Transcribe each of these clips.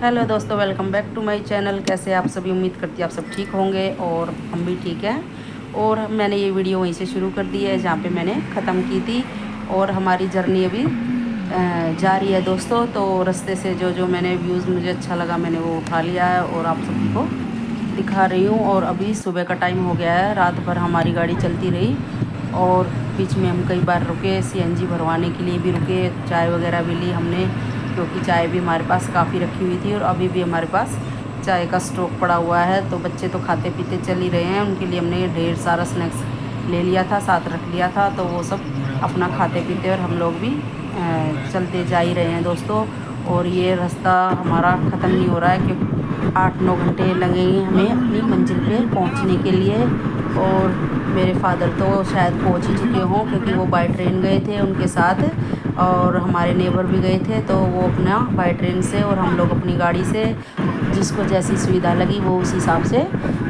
Hello दोस्तों, welcome back to my channel. कैसे आप सभी? उम्मीद करती है आप सब ठीक होंगे और हम भी ठीक हैं। और मैंने ये वीडियो वहीं से शुरू कर दी है जहाँ पे मैंने ख़त्म की थी। और हमारी जर्नी अभी जारी है दोस्तों। तो रास्ते से जो जो मैंने व्यूज़ मुझे अच्छा लगा मैंने वो उठा लिया है और आप सभी को दिखा रही हूँ। और अभी सुबह का टाइम हो गया है, रात भर हमारी गाड़ी चलती रही और बीच में हम कई बार रुके, सीएनजी भरवाने के लिए भी रुके, चाय वगैरह भी ली हमने, क्योंकि चाय भी हमारे पास काफ़ी रखी हुई थी और अभी भी हमारे पास चाय का स्टॉक पड़ा हुआ है। तो बच्चे तो खाते पीते चल ही रहे हैं, उनके लिए हमने ढेर सारा स्नैक्स ले लिया था, साथ रख लिया था। तो वो सब अपना खाते पीते और हम लोग भी चलते जा ही रहे हैं दोस्तों। और ये रास्ता हमारा ख़त्म नहीं हो रहा है क्योंकि 8-9 घंटे लगेंगे हमें अपनी मंजिल पे पहुंचने के लिए। और मेरे फादर तो शायद पहुंच ही चुके हों क्योंकि वो बाय ट्रेन गए थे उनके साथ, और हमारे नेबर भी गए थे। तो वो अपना बाय ट्रेन से और हम लोग अपनी गाड़ी से, जिसको जैसी सुविधा लगी वो उस हिसाब से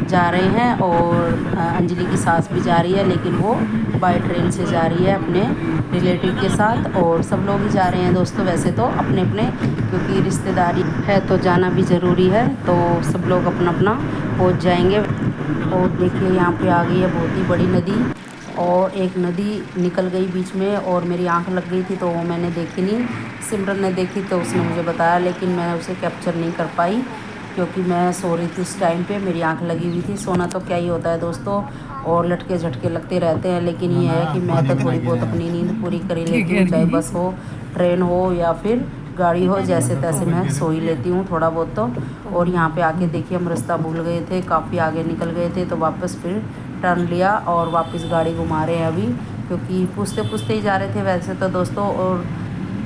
जा रहे हैं। और अंजलि की सास भी जा रही है, लेकिन वो बाय ट्रेन से जा रही है अपने रिलेटिव के साथ। और सब लोग ही जा रहे हैं दोस्तों, वैसे तो अपने अपने, क्योंकि रिश्तेदारी है तो जाना भी ज़रूरी है। तो सब लोग अपना अपना पहुंच जाएंगे। और देखिए यहाँ पे आ गई है बहुत ही बड़ी नदी, और एक नदी निकल गई बीच में और मेरी आंख लग गई थी तो वो मैंने देखी नहीं। सिमरन ने देखी तो उसने मुझे बताया, लेकिन मैं उसे कैप्चर नहीं कर पाई क्योंकि मैं सो रही थी उस टाइम पे, मेरी आंख लगी हुई थी। सोना तो क्या ही होता है दोस्तों, और लटके झटके लगते रहते हैं, लेकिन ये है कि मैं तो थोड़ी बहुत अपनी नींद पूरी कर ही लेती हूँ, चाहे बस हो, ट्रेन हो या फिर गाड़ी हो, जैसे तैसे मैं सो ही लेती हूँ थोड़ा बहुत तो। और यहाँ पे आके देखिए हम रास्ता भूल गए थे, काफ़ी आगे निकल गए थे, तो वापस फिर टर्न लिया और वापस गाड़ी घुमा रहे हैं अभी, क्योंकि पूछते पूछते ही जा रहे थे वैसे तो दोस्तों। और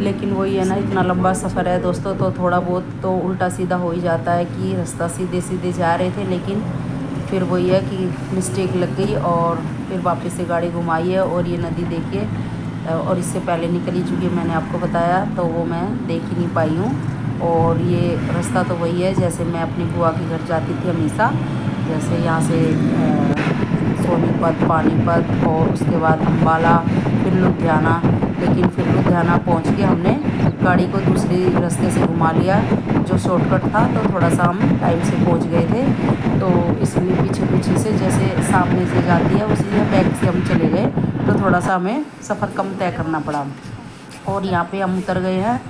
लेकिन वही है ना, इतना लंबा सफ़र है दोस्तों, तो थोड़ा बहुत तो उल्टा सीधा हो ही जाता है कि रास्ता सीधे सीधे जा रहे थे, लेकिन फिर वही है कि मिस्टेक लग गई और फिर वापस से गाड़ी घुमाई है। और ये नदी देखिए, और इससे पहले निकल ही चुकी है, मैंने आपको बताया, तो वो मैं देख ही नहीं पाई हूँ। और ये रास्ता तो वही है जैसे मैं अपनी बुआ के घर जाती थी हमेशा, जैसे यहाँ से सोनीपत, पानीपत और उसके बाद अम्बाला, फिर लुधियाना। लेकिन फिर लुधियाना पहुँच के हमने गाड़ी को दूसरे रास्ते से घुमा लिया जो शॉर्टकट था, तो थोड़ा सा हम टाइम से पहुँच गए थे। तो इसलिए पीछे पीछे से जैसे सामने से जाती है उसी बैक से हम चले गए, तो थोड़ा सा हमें सफ़र कम तय करना पड़ा। और यहाँ पे हम उतर गए हैं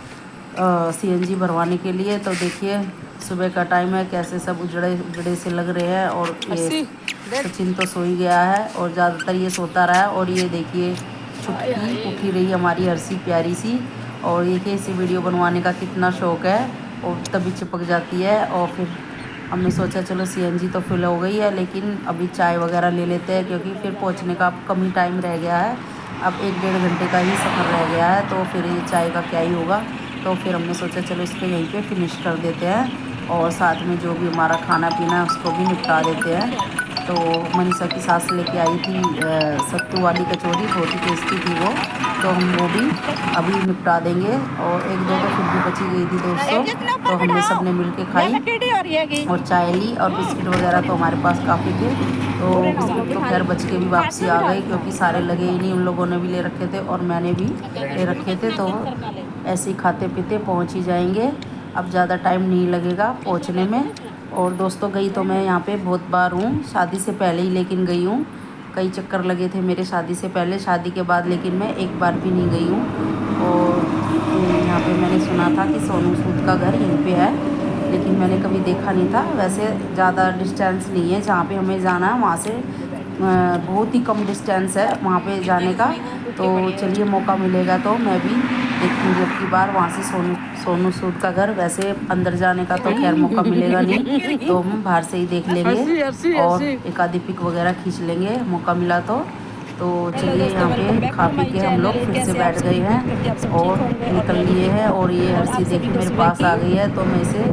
सीएनजी भरवाने के लिए। तो देखिए सुबह का टाइम है, कैसे सब उजड़े उजड़े से लग रहे हैं। और ये सचिन तो सो ही गया है और ज़्यादातर ये सोता रहा है। और ये देखिए छुटकी उठी रही हमारी हर्षी प्यारी सी। और देखिए इसे वीडियो बनवाने का कितना शौक़ है, और तभी चिपक जाती है। और फिर हमने सोचा चलो सीएनजी तो फुल हो गई है, लेकिन अभी चाय वगैरह ले लेते हैं क्योंकि फिर पहुंचने का अब कम ही टाइम रह गया है, अब 1-1.5 घंटे का ही सफ़र रह गया है। तो फिर ये चाय का क्या ही होगा, तो फिर हमने सोचा चलो इसको यहीं पे फिनिश कर देते हैं और साथ में जो भी हमारा खाना पीना है उसको भी निपटा देते हैं। तो मनीषा की सास लेके आई थी सत्तू वाली कचौरी, बहुत ही टेस्टी थी वो, तो हम वो भी अभी निपटा देंगे। और 1-2 तो फिर भी बची गई थी दोस्तों, तो हमने सब ने मिल के खाई और चाय ली। और बिस्किट वगैरह तो हमारे पास काफ़ी थे, तो बिस्किट तो खैर बच के भी वापसी आ गई क्योंकि सारे लगे ही नहीं, उन लोगों ने भी ले रखे थे और मैंने भी ले रखे थे। तो ऐसे ही खाते पीते पहुंच ही जाएंगे, अब ज़्यादा टाइम नहीं लगेगा पहुंचने में। और दोस्तों गई तो मैं यहाँ पे बहुत बार हूँ, शादी से पहले ही लेकिन गई हूँ, कई चक्कर लगे थे मेरे शादी से पहले, शादी के बाद लेकिन मैं एक बार भी नहीं गई हूँ। और यहाँ पे मैंने सुना था कि सोनू सूद का घर यहीं पे है, लेकिन मैंने कभी देखा नहीं था। वैसे ज़्यादा डिस्टेंस नहीं है जहाँ पे हमें जाना है, वहाँ से बहुत ही कम डिस्टेंस है वहाँ पे जाने का। तो चलिए मौका मिलेगा तो मैं भी देखूँगी अब की बार वहाँ से सोनू सूद का घर। वैसे अंदर जाने का तो खैर मौका मिलेगा नहीं, तो हम बाहर से ही देख लेंगे और एक आधी पिक वगैरह खींच लेंगे मौका मिला तो चलिए यहाँ पे खा पी के हम लोग फिर से बैठ गए हैं और निकल लिए हैं। और ये हर्षी देखिए मेरे पास आ गई है, तो मैं इसे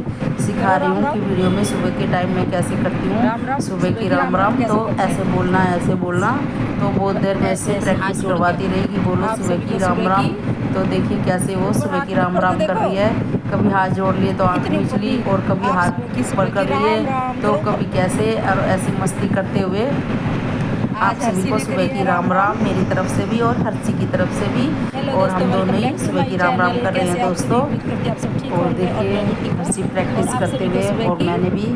सिखा रही हूँ कि वीडियो में सुबह के टाइम में कैसे करती हूँ, सुबह की राम राम, तो ऐसे बोलना ऐसे बोलना। तो बहुत देर में ऐसे प्रैक्टिस करवाती रही कि बोलो सुबह की राम राम। तो देखिए कैसे वो सुबह की राम राम कर रही है, कभी हाथ जोड़ लिए तो आँख मीच ली, और कभी हाथ ऊपर कर लिए तो कभी कैसे, और ऐसी मस्ती करते हुए आप सभी को सुबह की राम राम मेरी तरफ से भी और हर्षी की तरफ से भी। और हम दोनों ही सुबह की राम राम कर रहे हैं दोस्तों। और देखिए हर्षी प्रैक्टिस करते हुए, और मैंने भी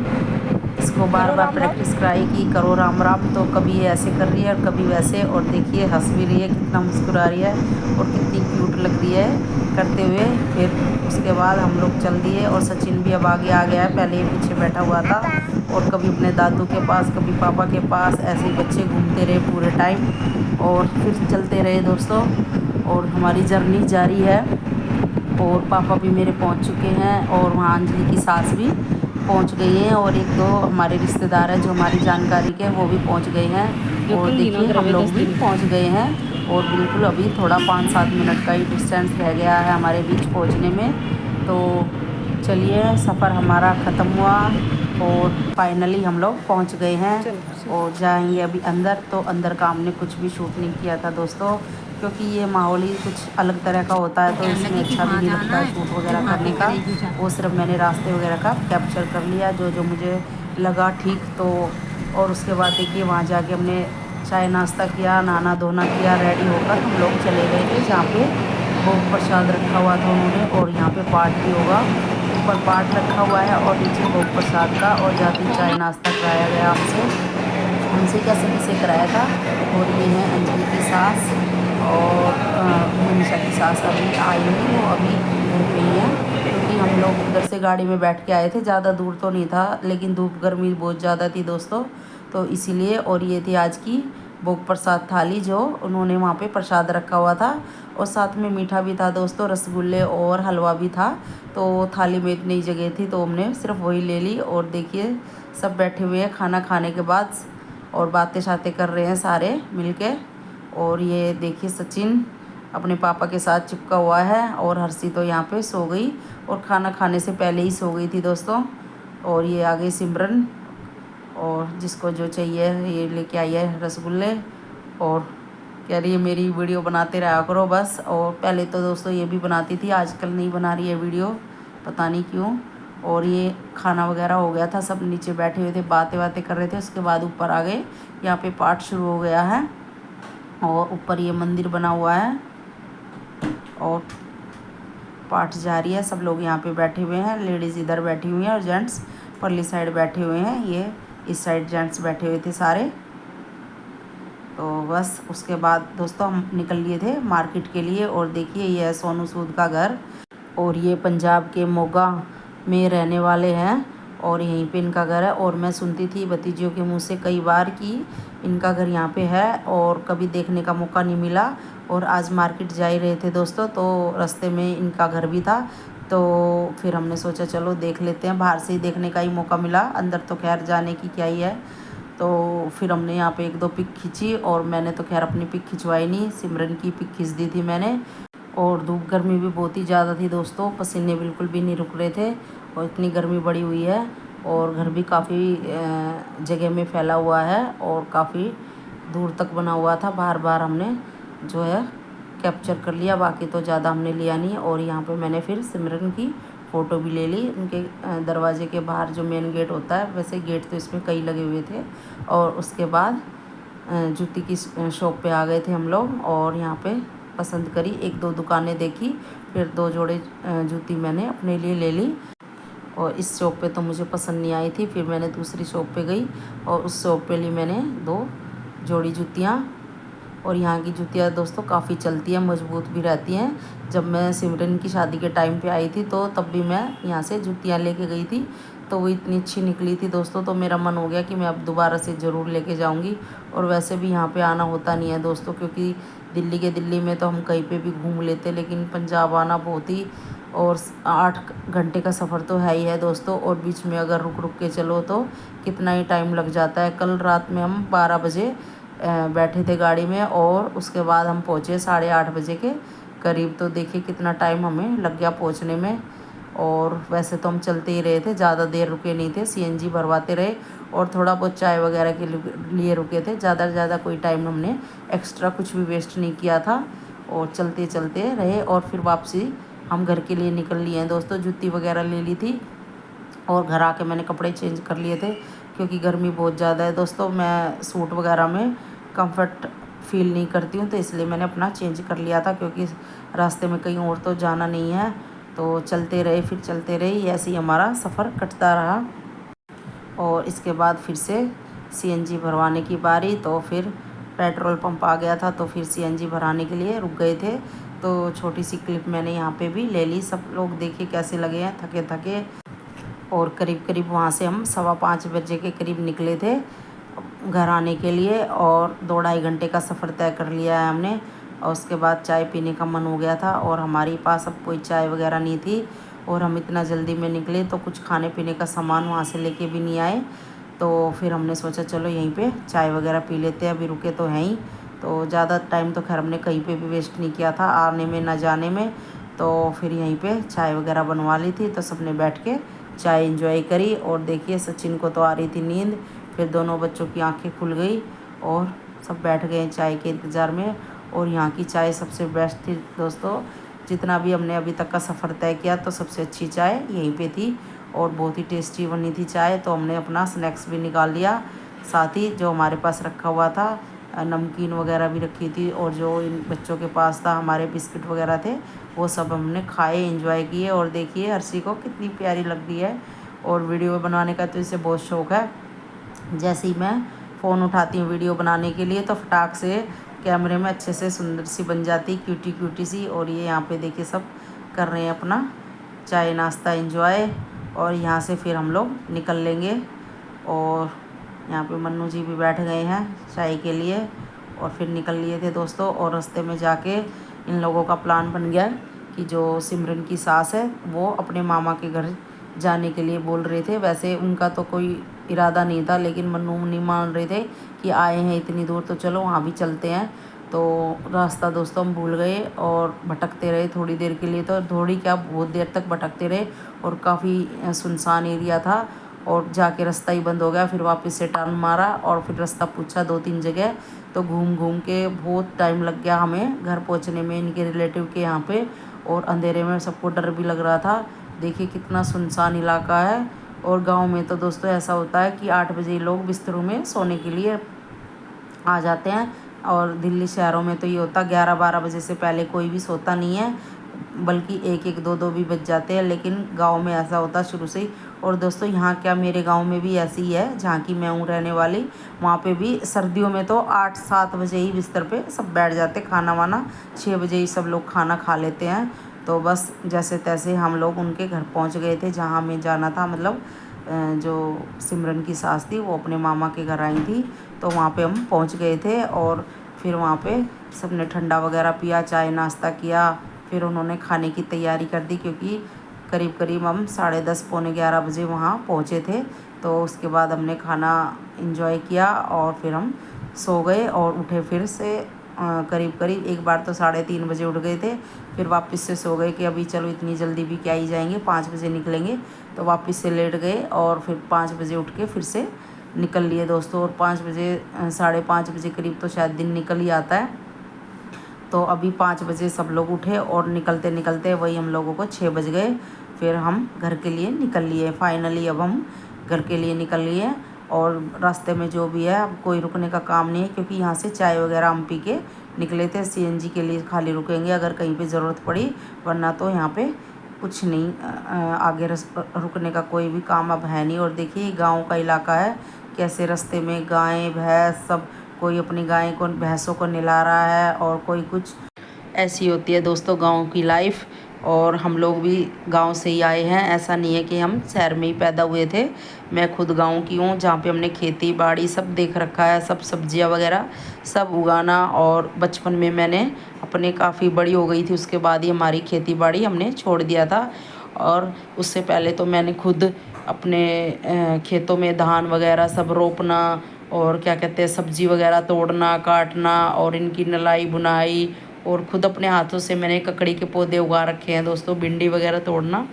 इसको बार बार प्रैक्टिस कराई कि करो राम राम, तो कभी ये ऐसे कर रही है और कभी वैसे। और देखिए हंस भी रही है, कितना मुस्कुरा रही है और कितनी क्यूट लग रही है करते हुए। फिर उसके बाद हम लोग चल दिए और सचिन भी अब आगे आ गया है, पहले ये पीछे बैठा हुआ था और कभी अपने दादू के पास कभी पापा के पास, ऐसे ही बच्चे घूमते रहे पूरे टाइम और फिर चलते रहे दोस्तों। और हमारी जर्नी जारी है और पापा भी मेरे पहुंच चुके हैं और वहाँ अंजलि की सास भी पहुंच गई हैं और एक दो हमारे रिश्तेदार हैं जो हमारी जानकारी के वो भी पहुंच गए हैं। और देखिए हम लोग भी पहुंच गए हैं और बिल्कुल अभी थोड़ा 5-7 मिनट का ही डिस्टेंस रह गया है हमारे बीच पहुंचने में। तो चलिए सफ़र हमारा ख़त्म हुआ और फाइनली हम लोग पहुंच गए हैं और जाएंगे अभी अंदर। तो अंदर का हमने कुछ भी शूट नहीं किया था दोस्तों, क्योंकि ये माहौल ही कुछ अलग तरह का होता है, तो इसमें अच्छा भी नहीं लगता है शूट वगैरह करने का। वो सिर्फ मैंने रास्ते वगैरह का कैप्चर कर लिया जो जो मुझे लगा ठीक। तो और उसके बाद देखिए वहाँ जाके हमने चाय नाश्ता किया, नहाना धोना किया, रेडी होकर हम लोग चले गए थे जहाँ पे भोग प्रसाद रखा हुआ था उन्होंने। और यहाँ पे पाठ भी होगा, ऊपर पाठ रखा हुआ है और नीचे भोग प्रसाद का। और जाते चाय नाश्ता कराया गया हमसे क्या सभी से कराया था। और ये है अंजलि की सास और मनीषा की सास अभी आई नहीं, वो अभी घर पे ही है, क्योंकि हम लोग उधर से गाड़ी में बैठ के आए थे, ज़्यादा दूर तो नहीं था लेकिन धूप गर्मी बहुत ज़्यादा थी दोस्तों, तो इसीलिए। और ये थी आज की भोग प्रसाद थाली जो उन्होंने वहाँ पे प्रसाद रखा हुआ था और साथ में मीठा भी था दोस्तों, रसगुल्ले और हलवा भी था। तो थाली में इतनी जगह थी तो हमने सिर्फ वही ले ली। और देखिए सब बैठे हुए हैं खाना खाने के बाद और बातें शातें कर रहे हैं सारे मिलके। और ये देखिए सचिन अपने पापा के साथ चिपका हुआ है और हर्षी तो यहाँ पे सो गई और खाना खाने से पहले ही सो गई थी दोस्तों। और ये आ गई सिमरन और जिसको जो चाहिए ये लेके आई है रसगुल्ले और कह रही है मेरी वीडियो बनाते रहा करो बस। और पहले तो दोस्तों ये भी बनाती थी, आजकल नहीं बना रही है वीडियो, पता नहीं क्यों। और ये खाना वगैरह हो गया था, सब नीचे बैठे हुए थे बातें बातें कर रहे थे। उसके बाद ऊपर आ गए, यहाँ पे पाठ शुरू हो गया है और ऊपर ये मंदिर बना हुआ है और पाठ जारी है। सब लोग यहाँ पे बैठे हुए हैं, लेडीज़ इधर बैठी हुई हैं और जेंट्स परली साइड बैठे हुए हैं। ये इस साइड जेंट्स बैठे हुए थे सारे। तो बस उसके बाद दोस्तों हम निकल लिए थे मार्केट के लिए। और देखिए ये है सोनू सूद का घर और ये पंजाब के मोगा में रहने वाले हैं और यहीं पे इनका घर है। और मैं सुनती थी भतीजियों के मुंह से कई बार कि इनका घर यहाँ पे है और कभी देखने का मौका नहीं मिला। और आज मार्केट जा ही रहे थे दोस्तों तो रास्ते में इनका घर भी था, तो फिर हमने सोचा चलो देख लेते हैं, बाहर से ही देखने का ही मौका मिला, अंदर तो खैर जाने की क्या ही है। तो फिर हमने यहाँ पे एक दो पिक खींची और मैंने तो खैर अपनी पिक खिंचवाई नहीं, सिमरन की पिक खींच दी थी मैंने। और धूप गर्मी भी बहुत ही ज़्यादा थी दोस्तों, पसीने बिल्कुल भी नहीं रुक रहे थे और इतनी गर्मी बढ़ी हुई है। और घर भी काफ़ी जगह में फैला हुआ है और काफ़ी दूर तक बना हुआ था, बार बार हमने जो है कैप्चर कर लिया, बाकी तो ज़्यादा हमने लिया नहीं। और यहाँ पे मैंने फिर सिमरन की फ़ोटो भी ले ली उनके दरवाजे के बाहर जो मेन गेट होता है, वैसे गेट तो इसमें कई लगे हुए थे। और उसके बाद जूती की शॉप पे आ गए थे हम लोग और यहाँ पे पसंद करी, एक दो दुकानें देखी, फिर 2 जोड़े जूती मैंने अपने लिए ले ली। और इस शॉप पे तो मुझे पसंद नहीं आई थी, फिर मैंने दूसरी शॉप पे गई और उस शॉप पे ली मैंने 2 जोड़ी जूतियाँ। और यहाँ की जूतियाँ दोस्तों काफ़ी चलती हैं, मजबूत भी रहती हैं। जब मैं सिमरन की शादी के टाइम पे आई थी तो तब भी मैं यहाँ से जूतियाँ लेके गई थी, तो वो इतनी अच्छी निकली थी दोस्तों, तो मेरा मन हो गया कि मैं अब दोबारा से ज़रूर लेके जाऊँगी। और वैसे भी यहाँ पे आना होता नहीं है दोस्तों, क्योंकि दिल्ली में तो हम कहीं पे भी घूम लेते, लेकिन पंजाब आना बहुत ही, और 8 घंटे का सफ़र तो है ही है दोस्तों। और बीच में अगर रुक रुक के चलो तो कितना ही टाइम लग जाता है। कल रात में हम 12 बजे बैठे थे गाड़ी में और उसके बाद हम पहुँचे 8:30 बजे के करीब, तो देखिए कितना टाइम हमें लग गया पहुँचने में। और वैसे तो हम चलते ही रहे थे, ज़्यादा देर रुके नहीं थे, सीएनजी भरवाते रहे और थोड़ा बहुत चाय वगैरह के लिए रुके थे, ज़्यादा से ज़्यादा कोई टाइम हमने एक्स्ट्रा कुछ भी वेस्ट नहीं किया था। और चलते चलते रहे और फिर वापसी हम घर के लिए निकल लिए हैं दोस्तों। जूती वगैरह ले ली थी और घर आके मैंने कपड़े चेंज कर लिए थे, क्योंकि गर्मी बहुत ज़्यादा है दोस्तों। मैं सूट वगैरह में कंफर्ट फील नहीं करती हूँ, तो इसलिए मैंने अपना चेंज कर लिया था, क्योंकि रास्ते में कहीं और तो जाना नहीं है। तो चलते रहे, फिर चलते रहे, ऐसे ही हमारा सफ़र कटता रहा। और इसके बाद फिर से सीएनजी भरवाने की बारी, तो फिर पेट्रोल पंप आ गया था, तो फिर सीएनजी भराने के लिए रुक गए थे। तो छोटी सी क्लिप मैंने यहाँ पे भी ले ली। सब लोग देखिए कैसे लगे हैं, थके थके। और करीब करीब वहाँ से हम 5:15 बजे के करीब निकले थे घर आने के लिए, और 2-2.5 घंटे का सफ़र तय कर लिया है हमने। और उसके बाद चाय पीने का मन हो गया था, और हमारे पास अब कोई चाय वगैरह नहीं थी, और हम इतना जल्दी में निकले तो कुछ खाने पीने का सामान वहाँ से लेके भी नहीं आए। तो फिर हमने सोचा चलो यहीं पे चाय वगैरह पी लेते हैं, अभी रुके तो हैं ही। तो ज़्यादा टाइम तो खैर हमने कहीं पे भी वेस्ट नहीं किया था, आने में ना जाने में। तो फिर यहीं पे चाय वगैरह बनवा ली थी, तो सबने बैठ के चाय एंजॉय करी। और देखिए सचिन को तो आ रही थी नींद, फिर दोनों बच्चों की आंखें खुल गई और सब बैठ गए चाय के इंतज़ार में। और यहाँ की चाय सबसे बेस्ट थी दोस्तों। जितना भी हमने अभी तक का सफ़र तय किया, तो सबसे अच्छी चाय यहीं पे थी, और बहुत ही टेस्टी बनी थी चाय। तो हमने अपना स्नैक्स भी निकाल लिया, साथ ही जो हमारे पास रखा हुआ था नमकीन वगैरह भी रखी थी, और जो इन बच्चों के पास था हमारे बिस्किट वगैरह थे, वो सब हमने खाए, एंजॉय किए। और देखिए हर्षी को कितनी प्यारी लग रही है, और वीडियो बनाने का तो इसे बहुत शौक़ है। जैसे ही मैं फ़ोन उठाती हूँ वीडियो बनाने के लिए, तो फटाक से कैमरे में अच्छे से सुंदर सी बन जाती, क्यूटी क्यूटी सी। और ये यहाँ पे देखिए सब कर रहे हैं अपना चाय नाश्ता एंजॉय। और यहाँ से फिर हम लोग निकल लेंगे। और यहाँ पे मन्नू जी भी बैठ गए हैं चाय के लिए, और फिर निकल लिए थे दोस्तों। और रास्ते में जाके इन लोगों का प्लान बन गया कि जो सिमरन की सास है वो अपने मामा के घर जाने के लिए बोल रहे थे। वैसे उनका तो कोई इरादा नहीं था, लेकिन मन्नू नहीं मान रहे थे कि आए हैं इतनी दूर तो चलो वहाँ भी चलते हैं। तो रास्ता दोस्तों हम भूल गए और भटकते रहे थोड़ी देर के लिए, तो थोड़ी क्या बहुत देर तक भटकते रहे, और काफ़ी सुनसान एरिया था। और जाके रास्ता ही बंद हो गया, फिर वापस से टर्न मारा, और फिर रास्ता पूछा 2-3 जगह, तो घूम घूम के बहुत टाइम लग गया हमें घर पहुंचने में इनके रिलेटिव के यहाँ पे। और अंधेरे में सबको डर भी लग रहा था। देखिए कितना सुनसान इलाका है। और गांव में तो दोस्तों ऐसा होता है कि 8 बजे लोग बिस्तरों में सोने के लिए आ जाते हैं, और दिल्ली शहरों में तो ये होता 11-12 बजे से पहले कोई भी सोता नहीं है, बल्कि 1-1, 2-2 भी बज जाते हैं। लेकिन गांव में ऐसा होता शुरू से ही। और दोस्तों यहाँ क्या, मेरे गांव में भी ऐसी ही है जहाँ की मैं हूँ रहने वाली। वहाँ पे भी सर्दियों में तो 8-7 बजे ही बिस्तर पे सब बैठ जाते, खाना वाना 6 बजे ही सब लोग खाना खा लेते हैं। तो बस जैसे तैसे हम लोग उनके घर पहुँच गए थे जहाँ हमें जाना था। मतलब जो सिमरन की सास थी वो अपने मामा के घर आई थी, तो वहाँ पे हम पहुँच गए थे। और फिर वहाँ पे सबने ठंडा वगैरह पिया, चाय नाश्ता किया। फिर उन्होंने खाने की तैयारी कर दी, क्योंकि करीब करीब हम 10:30 पौने 11 बजे वहाँ पहुँचे थे। तो उसके बाद हमने खाना इंजॉय किया, और फिर हम सो गए और उठे फिर से करीब करीब एक बार तो 3:30 बजे उठ गए थे। फिर वापस से सो गए कि अभी चलो इतनी जल्दी भी क्या ही जाएंगे, 5 बजे निकलेंगे। तो वापस से लेट गए, और फिर 5 बजे उठ के फिर से निकल लिए दोस्तों। और 5 बजे 5:30 बजे करीब तो शायद दिन निकल ही आता है। तो अभी 5 बजे सब लोग उठे, और निकलते निकलते वही हम लोगों को 6 बज गए। फिर हम घर के लिए निकल लिए फाइनली। अब हम घर के लिए निकल लिए, और रास्ते में जो भी है अब कोई रुकने का काम नहीं है, क्योंकि यहाँ से चाय वगैरह हम पी के निकले थे। सीएनजी के लिए खाली रुकेंगे अगर कहीं पे ज़रूरत पड़ी, वरना तो यहाँ पे कुछ नहीं, आगे रुकने का कोई भी काम अब है नहीं। और देखिए गांव का इलाका है, कैसे रास्ते में गाय भैंस सब, कोई अपनी गाय को भैंसों को नहला रहा है, और कोई कुछ। ऐसी होती है दोस्तों गांव की लाइफ। और हम लोग भी गांव से ही आए हैं, ऐसा नहीं है कि हम शहर में ही पैदा हुए थे। मैं खुद गांव की हूँ, जहाँ पे हमने खेती बाड़ी सब देख रखा है, सब सब्जियाँ वगैरह सब उगाना। और बचपन में मैंने अपने काफ़ी बड़ी हो गई थी उसके बाद ही हमारी खेती बाड़ी हमने छोड़ दिया था। और उससे पहले तो मैंने खुद अपने खेतों में धान वगैरह सब रोपना, और क्या कहते हैं सब्जी वगैरह तोड़ना काटना, और इनकी नलाई बुनाई। और ख़ुद अपने हाथों से मैंने ककड़ी के पौधे उगा रखे हैं दोस्तों, भिंडी वगैरह तोड़ना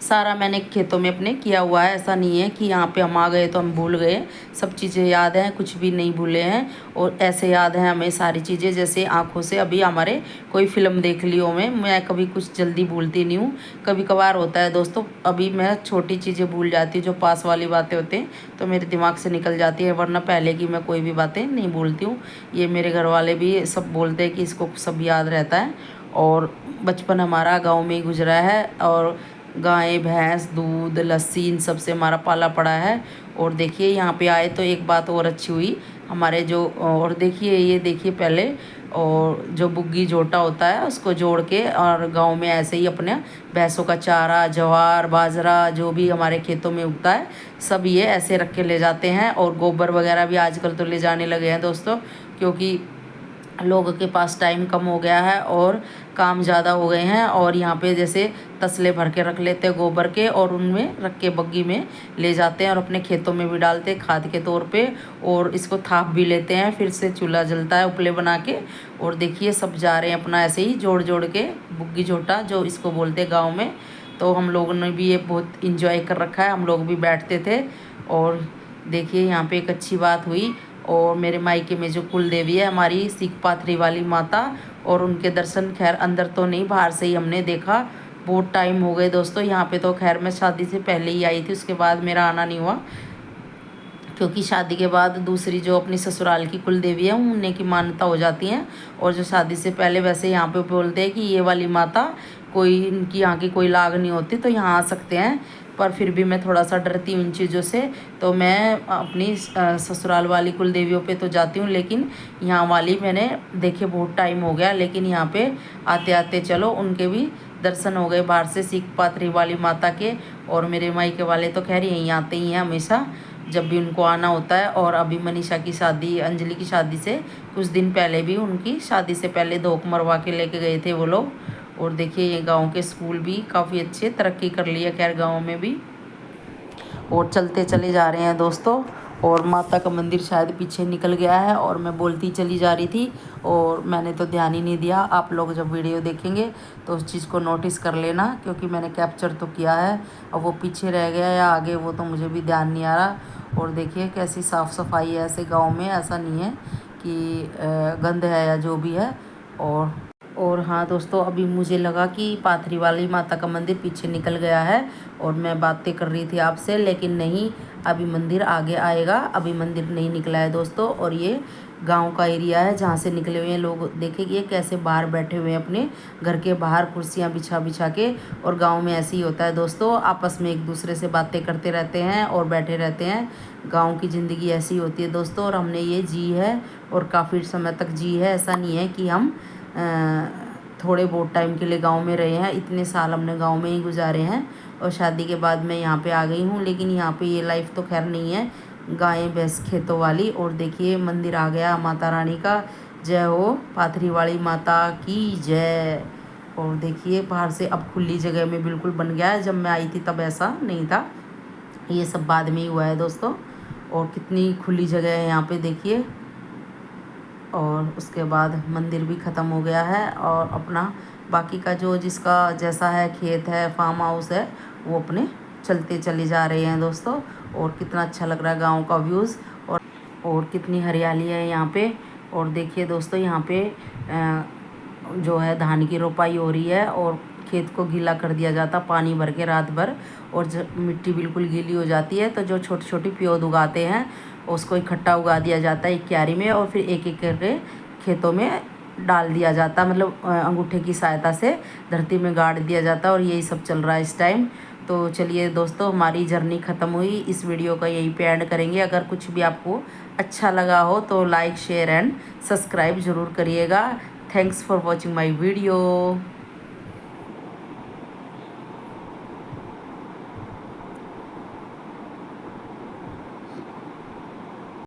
सारा मैंने खेतों में अपने किया हुआ है। ऐसा नहीं है कि यहाँ पे हम आ गए तो हम भूल गए, सब चीज़ें याद हैं, कुछ भी नहीं भूले हैं। और ऐसे याद हैं हमें सारी चीज़ें जैसे आंखों से अभी हमारे कोई फ़िल्म देख ली हो। मैं कभी कुछ जल्दी भूलती नहीं हूँ, कभी कभार होता है दोस्तों। अभी मैं छोटी चीज़ें भूल जाती हूँ, जो पास वाली बातें होती हैं तो मेरे दिमाग से निकल जाती है, वरना पहले की मैं कोई भी बातें नहीं भूलती हूँ। ये मेरे घर वाले भी सब बोलते हैं कि इसको सब याद रहता है। और बचपन हमारा गाँव में ही गुजरा है, और गाय भैंस दूध लस्सी इन सब से हमारा पाला पड़ा है। और देखिए यहाँ पे आए तो एक बात और अच्छी हुई हमारे जो, और देखिए ये देखिए पहले, और जो बुग्गी जोटा होता है उसको जोड़ के, और गांव में ऐसे ही अपने भैंसों का चारा ज्वार बाजरा जो भी हमारे खेतों में उगता है सब ये ऐसे रख के ले जाते हैं। और गोबर वगैरह भी आजकल तो ले जाने लगे हैं दोस्तों, क्योंकि लोगों के पास टाइम कम हो गया है और काम ज़्यादा हो गए हैं। और यहाँ पे जैसे तसले भर के रख लेते हैं गोबर के, और उनमें रख के बग्गी में ले जाते हैं और अपने खेतों में भी डालते हैं खाद के तौर पे। और इसको थाप भी लेते हैं, फिर से चूल्हा जलता है उपले बना के। और देखिए सब जा रहे हैं अपना ऐसे ही जोड़ जोड़ के, बुग्गी जोटा जो इसको बोलते हैं गाँव में। तो हम लोगों ने भी ये बहुत इंजॉय कर रखा है, हम लोग भी बैठते थे। और देखिए यहाँ पे एक अच्छी बात हुई, और मेरे मायके में जो कुल देवी है हमारी सीख पाथरी वाली माता, और उनके दर्शन खैर अंदर तो नहीं बाहर से ही हमने देखा। बहुत टाइम हो गए दोस्तों, यहाँ पे तो खैर मैं शादी से पहले ही आई थी, उसके बाद मेरा आना नहीं हुआ, क्योंकि शादी के बाद दूसरी जो अपनी ससुराल की कुल देवी है उन्हें की मान्यता हो जाती है। और जो शादी से पहले वैसे यहाँ पे बोलते हैं कि ये वाली माता कोई इनकी यहाँ की कोई लाग नहीं होती तो यहाँ आ सकते हैं। पर फिर भी मैं थोड़ा सा डरती हूँ इन चीज़ों से, तो मैं अपनी ससुराल वाली कुल देवियों पे तो जाती हूँ, लेकिन यहाँ वाली मैंने देखे बहुत टाइम हो गया। लेकिन यहाँ पे आते आते चलो उनके भी दर्शन हो गए बाहर से, सीख पाथरी वाली माता के। और मेरे मायके वाले तो खैर यहीं आते ही हैं हमेशा जब भी उनको आना होता है। और अभी मनीषा की शादी, अंजलि की शादी से कुछ दिन पहले भी, उनकी शादी से पहले धोख मरवा के लेके गए थे वो लोग। और देखिए ये गांव के स्कूल भी काफ़ी अच्छे तरक्की कर लिया खैर गांव में भी। और चलते चले जा रहे हैं दोस्तों, और माता का मंदिर शायद पीछे निकल गया है, और मैं बोलती चली जा रही थी और मैंने तो ध्यान ही नहीं दिया। आप लोग जब वीडियो देखेंगे तो उस चीज़ को नोटिस कर लेना, क्योंकि मैंने कैप्चर तो किया है, अब वो पीछे रह गया या आगे वो तो मुझे भी ध्यान नहीं आ रहा। और देखिए कैसी साफ़ सफाई है ऐसे गाँव में, ऐसा नहीं है कि गंद है या जो भी है। और हाँ दोस्तों, अभी मुझे लगा कि पाथरी वाली माता का मंदिर पीछे निकल गया है, और मैं बातें कर रही थी आपसे, लेकिन नहीं, अभी मंदिर आगे आएगा, अभी मंदिर नहीं निकला है दोस्तों। और ये गांव का एरिया है जहाँ से निकले हुए हैं लोग। देखिए कैसे बाहर बैठे हुए हैं अपने घर के बाहर कुर्सियाँ बिछा बिछा के। और गांव में ऐसे ही होता है दोस्तों, आपस में एक दूसरे से बातें करते रहते हैं और बैठे रहते हैं। गाँव की ज़िंदगी ऐसी होती है दोस्तों, और हमने ये जी है और काफ़ी समय तक जी है। ऐसा नहीं है कि हम थोड़े बहुत टाइम के लिए गांव में रहे हैं, इतने साल हमने गांव में ही गुजारे हैं। और शादी के बाद मैं यहाँ पे आ गई हूँ, लेकिन यहाँ पे ये लाइफ तो खैर नहीं है, गायें भैंस खेतों वाली। और देखिए मंदिर आ गया माता रानी का, जय हो पाथरी वाली माता की जय। और देखिए बाहर से अब खुली जगह में बिल्कुल बन गया है, जब मैं आई थी तब ऐसा नहीं था, ये सब बाद में ही हुआ है दोस्तों। और कितनी खुली जगह है यहाँ पे देखिए। और उसके बाद मंदिर भी ख़त्म हो गया है, और अपना बाकी का जो जिसका जैसा है खेत है फार्म हाउस है वो अपने चलते चले जा रहे हैं दोस्तों। और कितना अच्छा लग रहा है गांव का व्यूज़, और कितनी हरियाली है यहाँ पे। और देखिए दोस्तों यहाँ पे जो है धान की रोपाई हो रही है, और खेत को गीला कर दिया जाता पानी भर के रात भर, और जब मिट्टी बिल्कुल गीली हो जाती है तो जो छोटी छोटी प्योद उगाते हैं उसको इकट्ठा उगा दिया जाता है एक क्यारी में, और फिर एक एक करके खेतों में डाल दिया जाता है, मतलब अंगूठे की सहायता से धरती में गाड़ दिया जाता है। और यही सब चल रहा है इस टाइम। तो चलिए दोस्तों, हमारी जर्नी ख़त्म हुई, इस वीडियो का यहीं पे एंड करेंगे। अगर कुछ भी आपको अच्छा लगा हो तो लाइक शेयर एंड सब्सक्राइब ज़रूर करिएगा। Thanks for watching my video.